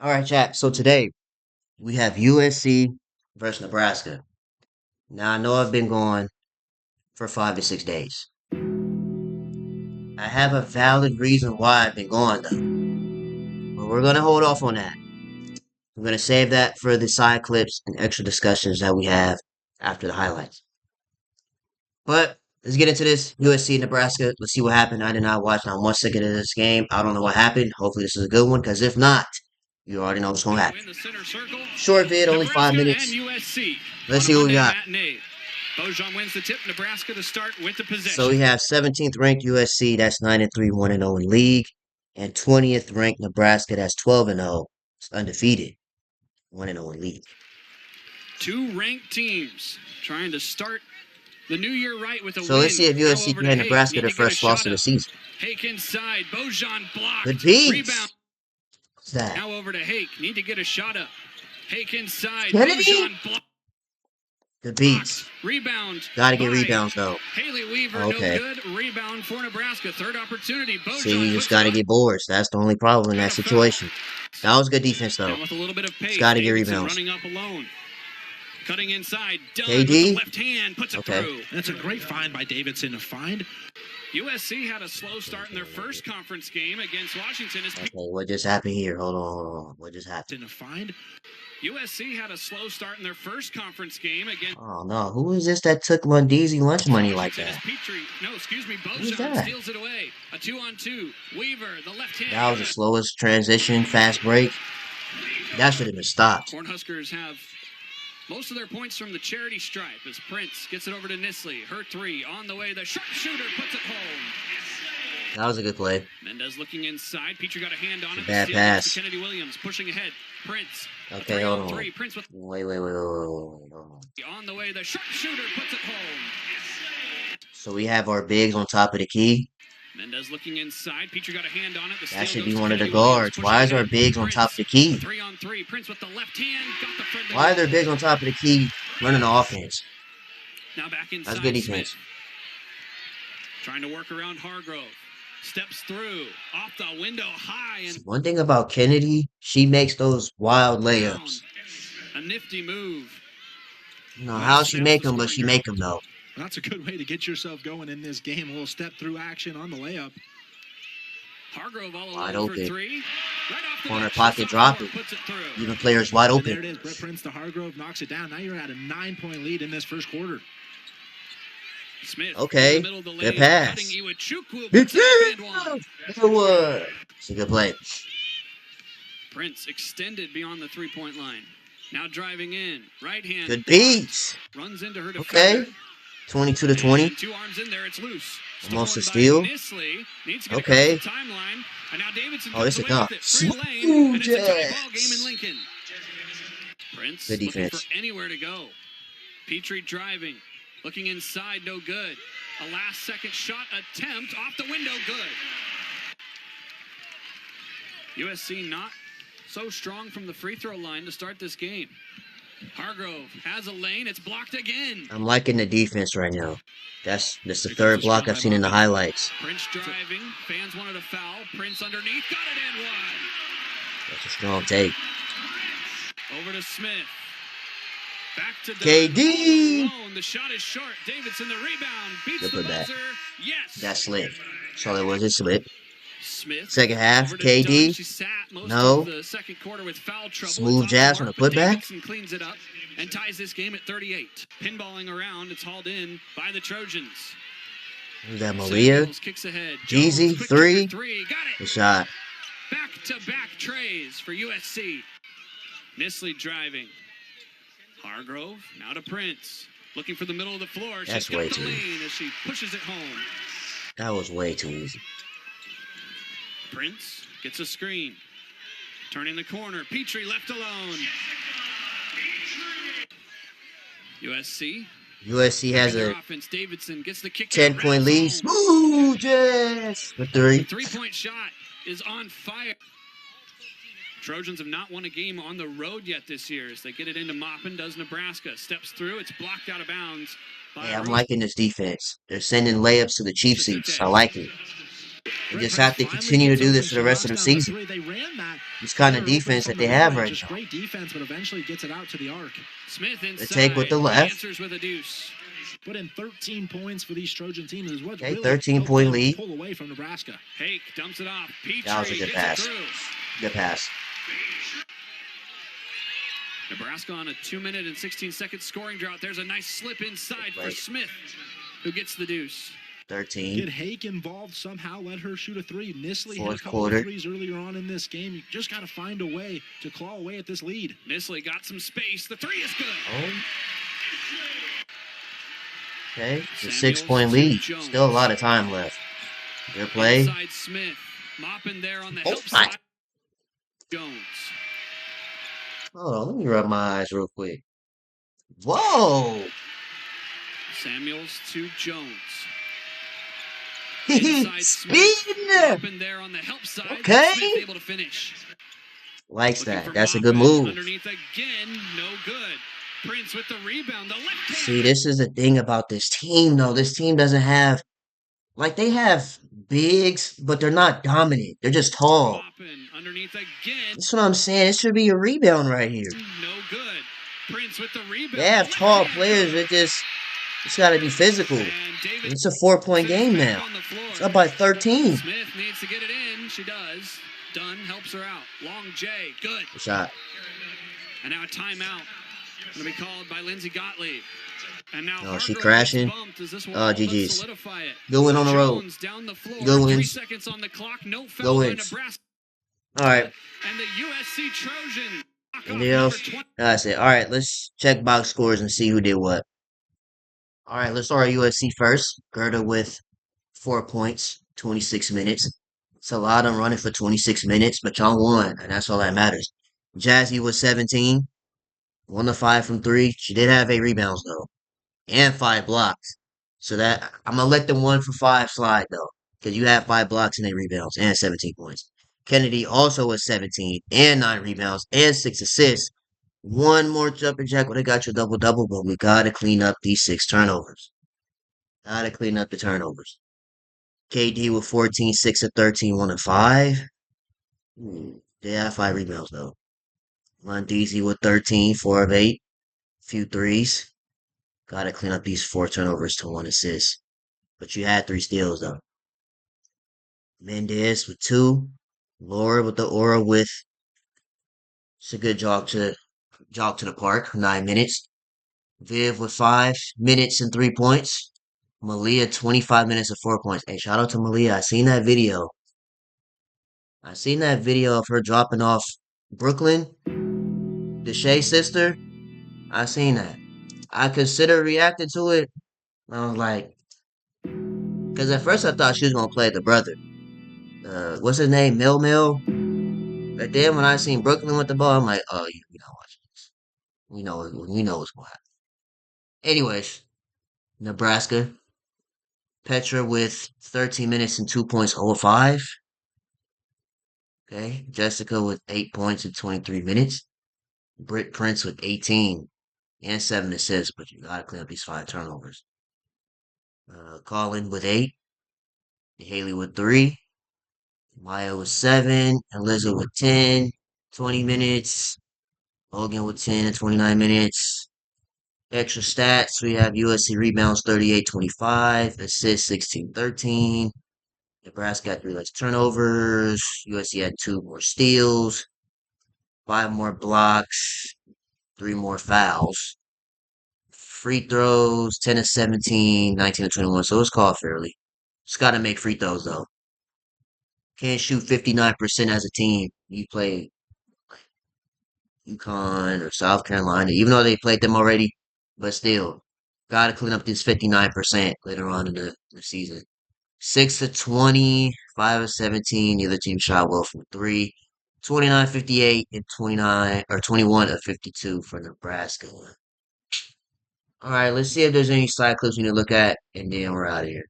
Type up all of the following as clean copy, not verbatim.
All right, chat. So today we have USC versus Nebraska. Now I know I've been gone for 5 to 6 days. I have a valid reason why I've been gone though, but we're gonna hold off on that. We're gonna save that for the side clips and extra discussions that we have after the highlights. But let's get into this USC Nebraska. Let's see what happened. I did not watch not 1 second of this game. I don't know what happened. Hopefully this is a good one, because if not, you already know what's gonna happen. Short vid, only 5 minutes. Let's see what we got. Bojan wins the tip. Nebraska to start with the possession. So we have 17th ranked USC, that's 9-3, 1-0 in league, and 20th ranked Nebraska, that's 12-0, it's undefeated, 1-0 in league. Two ranked teams trying to start the new year right with a win. So let's see if USC can hand Nebraska their first loss of the season. Hake inside, Bojan blocked. Good beats. Rebound. What's that? Now over to Hake. Need to get a shot up. Hake inside. Bojan blocked. Good beats. Rebound. Gotta get rebounds though. Haley Weaver, okay. No good. Rebound for Nebraska. Third opportunity. Bojan see, you just gotta get boards. That's the only problem in that situation. That was good defense though. With a little bit of pace. Just gotta get rebounds. Running up alone. Cutting inside. KD. With the left hand puts it okay. through. That's a great find by Davidson to find. USC had a slow start in their first conference game against Washington. Okay, what just happened here? Hold on. What just happened? To find. USC had a slow start in their first conference game against. Oh no, who is this that took Lundeezy lunch money like that? Who's that? Steals it away. A 2-on-2. Weaver, the left hand. That was the slowest transition, fast break. That should have been stopped. Cornhuskers have most of their points from the charity stripe as Prince gets it over to Nisley. Her three on the way. The sharpshooter puts it home. That was a good play. Mendez looking inside. Petrie got a hand on it. Bad pass. Kennedy Williams pushing ahead. Prince. Okay, hold on. Prince with wait. Hold on. On the way, the sharpshooter puts it home. So we have our bigs on top of the key. Mendez looking inside. Petrie got a hand on it. That should be one of the guards. Why is our bigs on top of the key? 3-on-3. Prince with the left hand. Got the friendly. Why are their bigs on top of the key running the offense? Now back inside. That's good defense. Smith. Trying to work around Hargrove. Steps through. Off the window high. And one thing about Kennedy, she makes those wild layups. A nifty move. No, how she make them, but she make them though. Well, that's a good way to get yourself going in this game. A little step through action on the layup. Hargrove all wide alone open. For three. Right off the corner pocket, drop it. Even players wide open. There it is. Brett Prince to Hargrove knocks it down. Now you're at a 9-point lead in this first quarter. Smith. Okay, good pass. It's a good play. Prince extended beyond the three-point line. Now driving in, right hand. Good beats. Runs into her okay, 22-20. 2 arms in there, it's loose. Almost a steal. Okay. Oh, it's a dunk. Smooth Prince good defense. for anywhere to go. Petrie driving. Looking inside, no good. A last-second shot attempt off the window, good. USC not so strong from the free throw line to start this game. Hargrove has a lane. It's blocked again. I'm liking the defense right now. That's the third block I've seen in the highlights. Prince driving. Fans wanted a foul. Prince underneath. Got it and one. That's a strong take. Over to Smith. Back to KD. The shot is short. Davidson the rebound. Beats the buzzer. Yes. That's slip. So it was a slip. Smith. Second half, KD. No. The second quarter with foul trouble. Smooth jazz on a putback. Cleans it up and ties this game at 38. Pinballing around. It's hauled in by the Trojans. Who's that, Malia? Kicks ahead. Jeezy, three. Got it. Good shot. Back-to-back trays for USC. Nisley driving. Hargrove, now to Prince. Looking for the middle of the floor. That's She's way got the too lane easy. as she pushes it home. That was way too easy. Prince gets a screen. Turning the corner. Petrie left alone. USC. USC has a offense. Davidson gets the kick 10-point lead. Smooth jazz. The three. The three-point shot is on fire. Trojans have not won a game on the road yet this year as they get it into Maupin. Does Nebraska. Steps through. It's blocked out of bounds. Yeah, I'm liking this defense. They're sending layups to the cheap seats. I like it. They Brent just Prince have to finally continue to gets do open. this for She the rest of lost the down the season. three. They ran that. This kind of Get her open defense from that the they have mid-range. right Just now. great defense, but eventually gets it out to the arc. Smith They take with inside. the left. Answers with a deuce. Put in 13 points for these Trojan teams is what's Okay, really 13 helped point them lead. pull away from Nebraska. Hake dumps it off. That was a Petrie good gets it pass. through. Good pass. Nebraska on a 2-minute and 16-second scoring drought. There's a nice slip inside for Right. Smith, who gets the deuce. 13. Get Hake involved somehow. Let her shoot a three. Nisley hit a Fourth couple quarter. of threes earlier on in this game. You just got to find a way to claw away at this lead. Nisley got some space. The three is good. Oh. Okay, it's a Samuels 6-point to lead. Jones. Still a lot of time left. Good play. Inside Smith. Mopping there on the Oh help my. side. Jones. Hold on, let me rub my eyes real quick. Whoa! Samuels to Jones. He's Inside Smith. speeding there. Mopping there on the help side. Okay. Smith able to finish. Likes Looking that. for That's a good Moppin. move. Underneath again. No good. Prince with the rebound. The left hand. See, this is the thing about this team, though. This team doesn't have, like, they have bigs, but they're not dominant. They're just tall. Moppin. Underneath again. That's what I'm saying. It should be a rebound right here. No good. Prince with the rebound. They have The tall left hand players. good. It's got to be physical. And David It's a 4-point sits game back now. on the floor. It's up by 13. Smith needs to get it in. She does. Dunn helps her out. Long J. Good. Good shot. And now a timeout. Going to be called by Lindsey Gottlieb. And now Oh, she Hargrove crashing. gets bumped. Is this one Oh, all but GG's. solidify it? Good win on the road. Jones down the floor. Good 3 wins. seconds on the clock. No Go foul by wins. Nebraska. All right. And the USC Trojan. Anything else? That's it. All right, let's check box scores and see who did what. All right, let's start at USC first. Gerda with 4 points, 26 minutes. It's a lot of running for 26 minutes, but y'all won, and that's all that matters. Jazzy was 17, 1 to 5 from 3. She did have 8 rebounds though, and 5 blocks. So that I'm gonna let the 1 for 5 slide though, because you have 5 blocks and 8 rebounds and 17 points. Kennedy also was 17 and 9 rebounds and 6 assists. One more jumping jack would have got you a double double, but we gotta clean up these 6 turnovers. Gotta clean up the turnovers. KD with 14, 6 of 13, 1 of 5. They have 5 rebounds though. Mondeezy with 13, 4 of 8, few threes. Gotta clean up these 4 turnovers to 1 assist. But you had 3 steals though. Mendez with 2. Laura with the aura with it's a good jog to the park, 9 minutes. Viv with 5 minutes and 3 points. Malia 25 minutes and 4 points. Hey, shout out to Malia. I seen that video. I seen that video of her dropping off Brooklyn, the Shea sister. I seen that. I considered reacting to it. I was like, because at first I thought she was gonna play the brother. What's his name? Mil. But then when I seen Brooklyn with the ball, I'm like, oh, we not watching this. We know what's going to happen. Anyways, Nebraska. Petra with 13 minutes and 2 points, 0 of 5. Okay. Jessica with 8 points in 23 minutes. Britt Prince with 18 and 7 assists, but you gotta clean up these 5 turnovers. Colin with 8. Haley with 3. Maya with 7. Eliza with 10, 20 minutes. Logan with 10 and 29 minutes. Extra stats, we have USC rebounds 38-25, assists 16-13. Nebraska got 3 less turnovers. USC had 2 more steals, 5 more blocks, 3 more fouls. Free throws, 10 to 17, 19 to 21. So it's called fairly. Just got to make free throws, though. Can't shoot 59% as a team. You play UConn or South Carolina, even though they played them already. But still, got to clean up this 59% later on in the season. 6 to 20, 5 of 17. The other team shot well from 3. 29-58 and 29 or 21 of 52 for Nebraska. All right, let's see if there's any side clips we need to look at, and then we're out of here.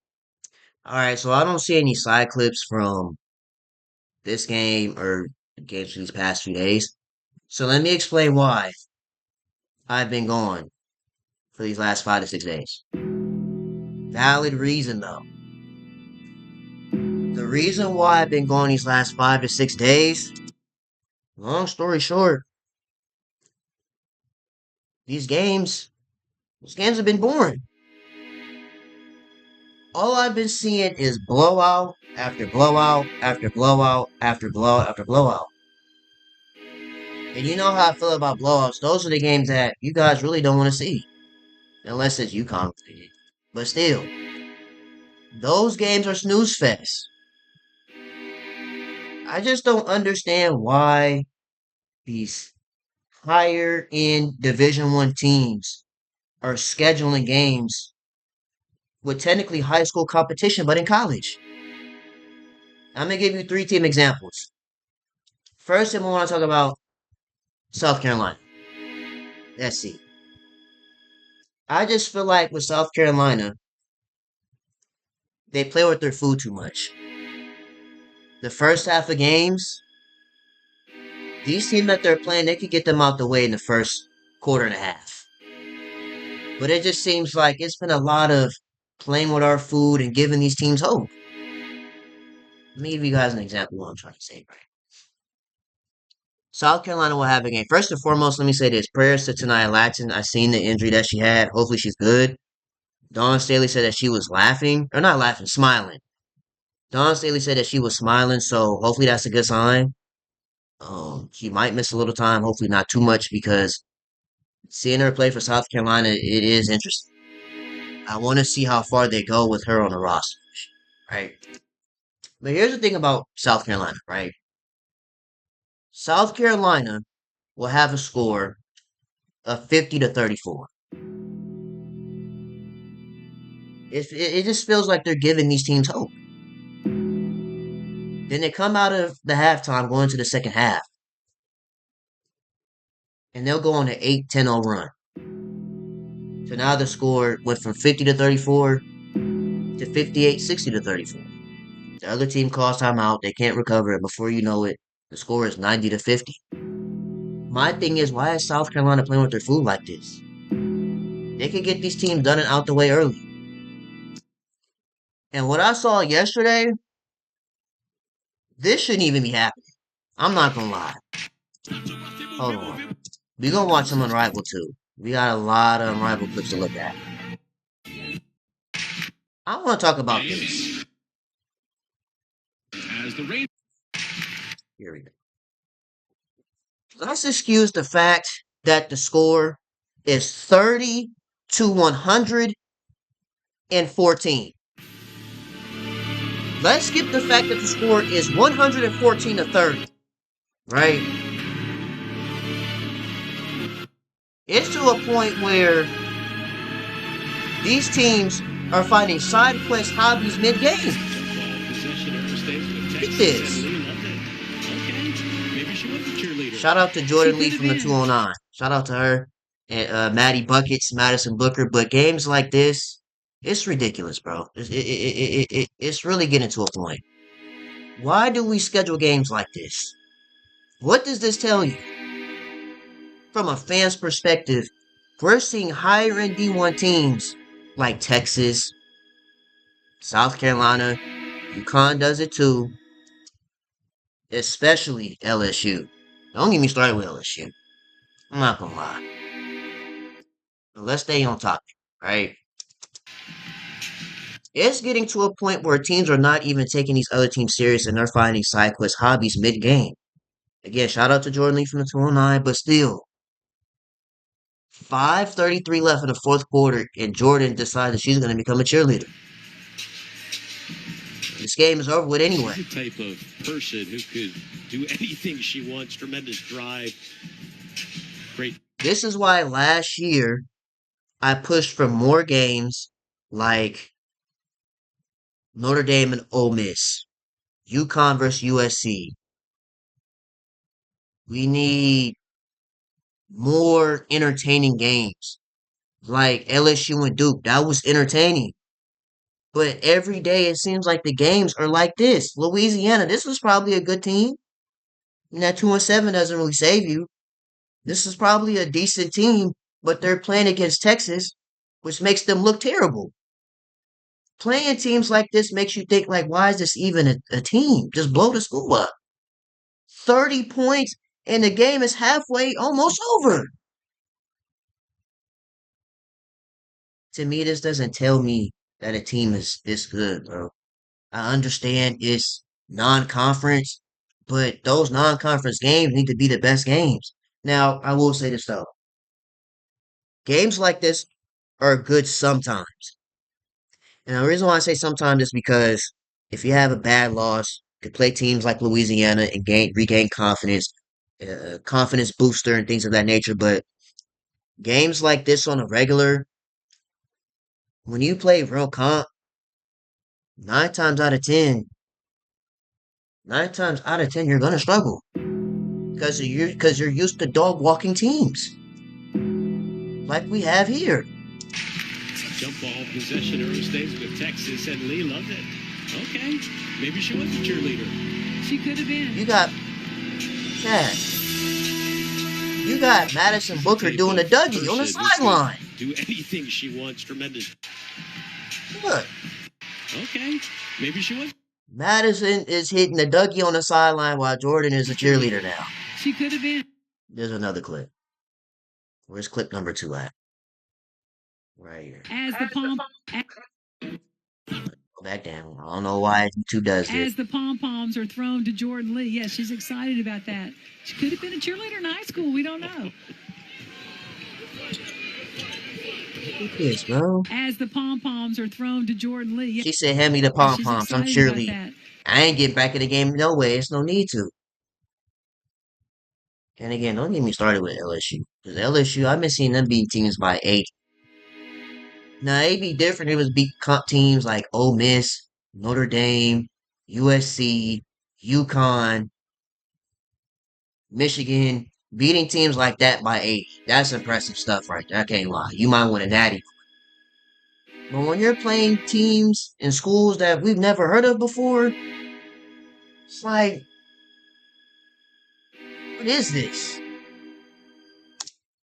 All right, so I don't see any side clips from this game or games from these past few days. So let me explain why I've been gone for these last 5 to 6 days. Valid reason though. The reason why I've been going these last 5 to 6 days, long story short, these games, these games have been boring. All I've been seeing is blowout after blowout after blowout after blowout after blowout. And you know how I feel about blowouts. Those are the games that you guys really don't want to see. Unless it's UConn related. But still, those games are snooze fest. I just don't understand why these higher end Division One teams are scheduling games with technically high school competition, but in college. I'm gonna give you 3 team examples. First, I want to talk about South Carolina. SC. I just feel like with South Carolina, they play with their food too much. The first half of games, these teams that they're playing, they could get them out the way in the first quarter and a half. But it just seems like it's been a lot of playing with our food and giving these teams hope. Let me give you guys an example of what I'm trying to say, right? South Carolina will have a game. First and foremost, let me say this. Prayers to Tanaya Latson. I seen the injury that she had. Hopefully she's good. Dawn Staley said that she was laughing. Or not laughing, smiling. Dawn Staley said that she was smiling, so hopefully that's a good sign. She might miss a little time, hopefully not too much, because seeing her play for South Carolina, it is interesting. I want to see how far they go with her on the roster, right? But here's the thing about South Carolina, right? South Carolina will have a score of 50-34. It just feels like they're giving these teams hope. Then they come out of the halftime going to the second half, and they'll go on an 8-10-0 run. So now the score went from 50-34 to 58-60-34. The other team calls timeout. They can't recover it. Before you know it, the score is 90-50. My thing is, why is South Carolina playing with their food like this? They could get these teams done and out the way early. And what I saw yesterday, this shouldn't even be happening. I'm not gonna lie. Hold on. We gonna watch some Unrivaled too. We got a lot of Unrivaled clips to look at. I want to talk about this. As the rain. Here we go. Let's excuse the fact that the score is 30-114. Let's skip the fact that the score is 114-30. Right? It's to a point where these teams are finding side quest hobbies mid-game. Look at this. Shout out to Jordan Lee from the 209. Shout out to her and Maddie Buckets, Madison Booker. But games like this, it's ridiculous, bro. It's really getting to a point. Why do we schedule games like this? What does this tell you? From a fan's perspective, we're seeing higher end D1 teams like Texas, South Carolina, UConn does it too, especially LSU. Don't get me started with LSU. I'm not gonna lie. But let's stay on topic, right? It's getting to a point where teams are not even taking these other teams serious and they're finding side quest hobbies mid game. Again, shout out to Jordan Lee from the 209, but still, 5:33 left in the fourth quarter, and Jordan decided she's going to become a cheerleader. This game is over with anyway. She's the type of person who could do anything she wants. Tremendous drive. Great. This is why last year I pushed for more games like Notre Dame and Ole Miss, UConn versus USC. We need more entertaining games like LSU and Duke. That was entertaining. But every day it seems like the games are like this. Louisiana, this was probably a good team. And that 2-7 doesn't really save you. This is probably a decent team, but they're playing against Texas, which makes them look terrible. playing teams like this makes you think like, why is this even a team? Just blow the school up. 30 points and the game is halfway almost over. To me, this doesn't tell me that a team is this good, bro. I understand it's non-conference, but those non-conference games need to be the best games. Now, I will say this though. Games like this are good sometimes. And the reason why I say sometimes is because if you have a bad loss, you could play teams like Louisiana and regain confidence, confidence booster and things of that nature. But games like this on a regular, when you play real comp, nine times out of ten, 9 times out of 10, you're gonna struggle because you're used to dog walking teams like we have here. Jump ball possession early stage with Texas, and Lee loved it. Okay, maybe she was a cheerleader. She could have been. Chad, you got Madison Booker doing a Dougie on the sideline. Do anything she wants. Tremendous. Look, Okay, maybe she was. Madison is hitting the Dougie on the sideline while Jordan is a cheerleader now. She could have been. There's another clip. Where's clip number 2 at? Right here. As the pom Go back down. I don't know why YouTube does this. as the pom poms are thrown to Jordan Lee. Yes, she's excited about that. She could have been a cheerleader in high school. We don't know. Look at this, bro. As the pom poms are thrown to Jordan Lee. Yes, She said, hand me the pom she's poms. I'm excited about cheerleading. that. I ain't getting back in the game no way. It's no need to. And again, don't get me started with LSU. Because LSU, I've been seeing them beat teams by 8. Now, it'd be different if it was beat teams like Ole Miss, Notre Dame, USC, UConn, Michigan. Beating teams like that by 8. That's impressive stuff right there. I can't lie. You might win a natty. But when you're playing teams in schools that we've never heard of before, it's like, what is this?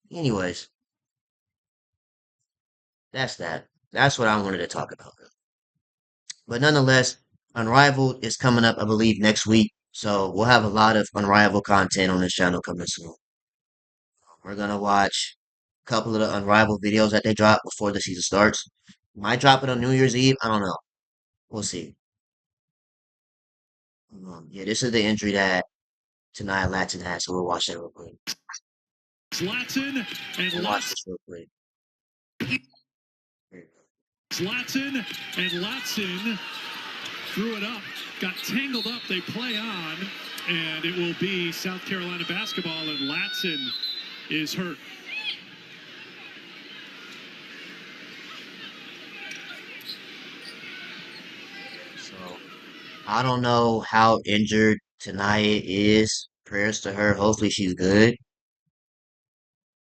Anyways, that's that. That's what I wanted to talk about. But nonetheless, Unrivaled is coming up, I believe, next week. So we'll have a lot of Unrivaled content on this channel coming soon. We're gonna watch a couple of the Unrivaled videos that they drop before the season starts. Might drop it on New Year's Eve. I don't know. We'll see. Yeah, this is the injury that Tania Latson had, so we'll watch that real quick. Latson and We'll watch this real quick. Latson and Latson threw it up, got tangled up. They play on, and it will be South Carolina basketball, and Latson is hurt. So I don't know how injured Tania is. Prayers to her. Hopefully she's good.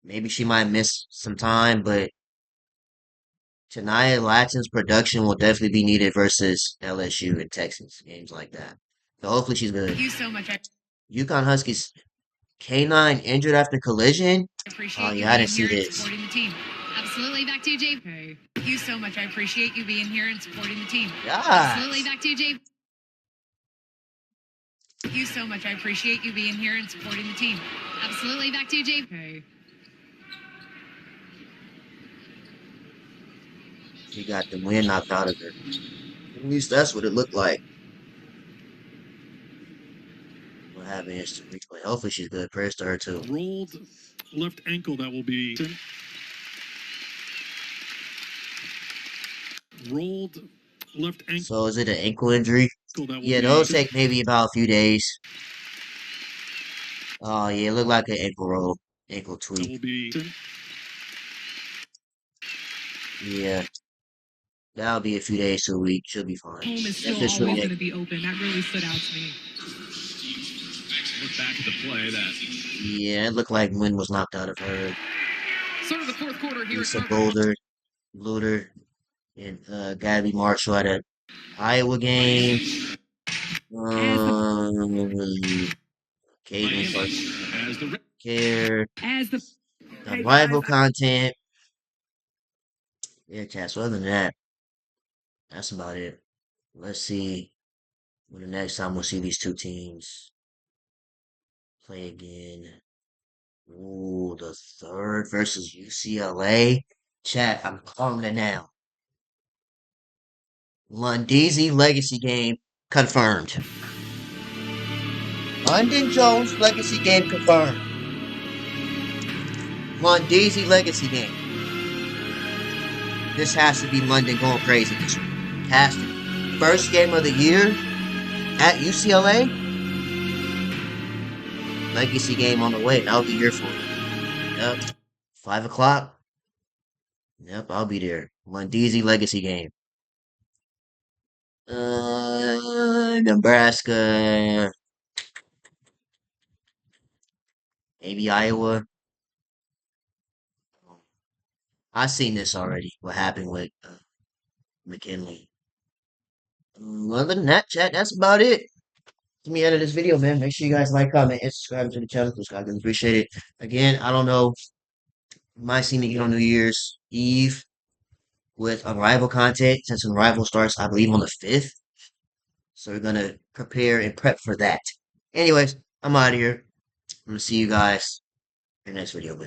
Maybe she might miss some time, but Tania Latson's production will definitely be needed versus LSU and Texas games like that. So hopefully she's good. Thank you so much. I UConn Huskies K9 injured after collision. appreciate Oh you yeah, I being didn't see here and this. supporting the team. Absolutely. Back to you, Jay. Okay. Thank you so much. I appreciate you being here and supporting the team. Absolutely. Yeah. Back to you, Jay. Thank you so much. I appreciate you being here and supporting the team. Absolutely. Back to you, Jay. Okay. She got the wind knocked out of her. At least that's what it looked like. We'll have an instant replay. Hopefully she's good. Prayers to her too. Rolled left ankle. That will be rolled left ankle. So is it an ankle injury? That will Yeah, be those take maybe about a few days. Oh yeah, it looked like an ankle roll, ankle that tweak. will be Yeah, that'll be a few days to a week. She'll be fine. home is That's still just always really going to be open. That really stood out to me. Look back at the play that yeah, it looked like wind was knocked out of her. sort of the fourth quarter here. Lisa Boulder, Luter, and Gabby Marshall at a Iowa game. Caden Clark care. As the Rival content. Yeah, chat. So other than that, That's about it. Let's see when the next time we'll see these two teams play again. Ooh, the third versus UCLA. Chat, I'm calling it now. Lundeezy legacy game confirmed. London Jones legacy game confirmed. Lundeezy legacy game. This has to be London going crazy this week. Has to be. First game of the year at UCLA. Legacy game on the way, and I'll be here for it. Yep. 5 o'clock. Yep, I'll be there. Lundeezy legacy game. Nebraska. Maybe Iowa. I've seen this already. What happened with McKinley. Other than that, chat, that's about it. To me, end of this video, man. Make sure you guys like, comment, and subscribe to the channel. Subscribe, I appreciate it. Again, I don't know. You might see me again on New Year's Eve with Unrival content since Unrival starts, I believe, on the 5th. So we're gonna prepare and prep for that. Anyways, I'm out of here. I'm gonna see you guys in the next video, man.